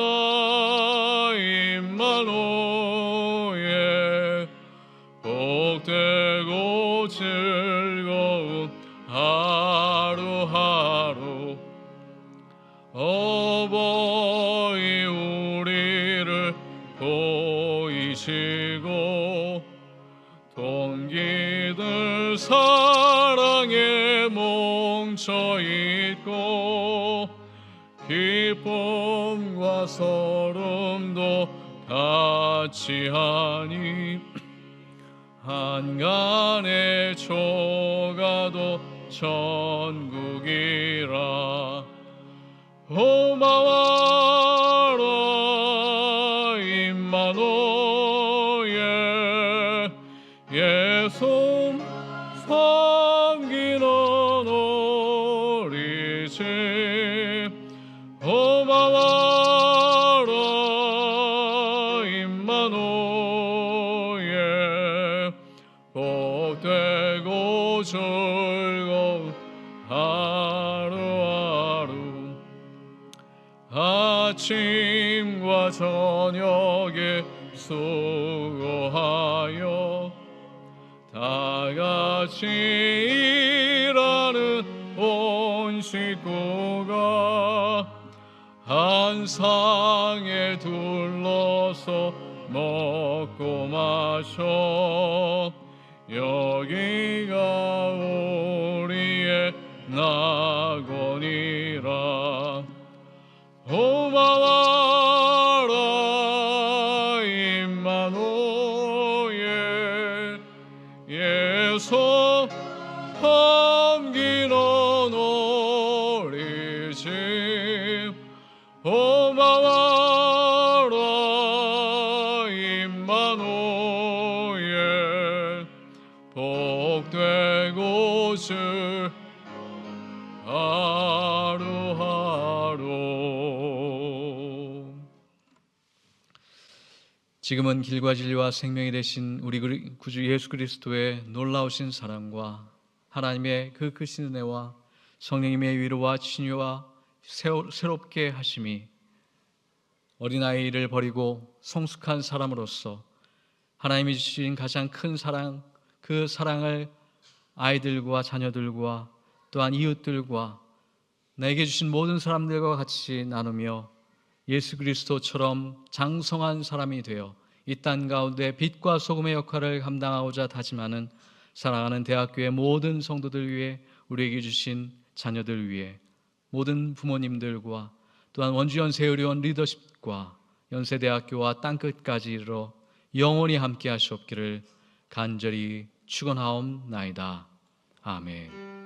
임마누엘 복되고 즐거운 하루하루. 어버이 우리를 보이시고 동기들 사랑에 뭉쳐있고 기쁨과 서름도 같이 하니 한간의 초가도 천국이라. 고마워라 임마누엘 예수 섬기는 우리 집. 고마워라 임마누엘 복되고 즐거운 하루하루. 아침과 저녁에 수고하여 다 같이 일하는 온 식구가 한 상에 둘러서 먹고 마셔 여기가 우리의 낙원이라. 고마워라 임마누엘 예수 함기는 우리 집. 고마워라 임마누엘 복되고 줄 하루하루. 지금은 길과 진리와 생명이 되신 우리 구주 예수 그리스도의 놀라우신 사랑과 하나님의 그 크신 은혜와 성령님의 위로와 친유와 새롭게 하심이 어린아이를 버리고 성숙한 사람으로서 하나님이 주신 가장 큰 사랑, 그 사랑을 아이들과 자녀들과 또한 이웃들과 내게 주신 모든 사람들과 같이 나누며 예수 그리스도처럼 장성한 사람이 되어 이 땅 가운데 빛과 소금의 역할을 감당하고자 다짐하는 사랑하는 대학교의 모든 성도들 위해 우리에게 주신 자녀들 위해 모든 부모님들과 또한 원주연세의료원 리더십과 연세대학교와 땅끝까지 이르러 영원히 함께 하시옵기를 간절히 축원하옵나이다. 아멘.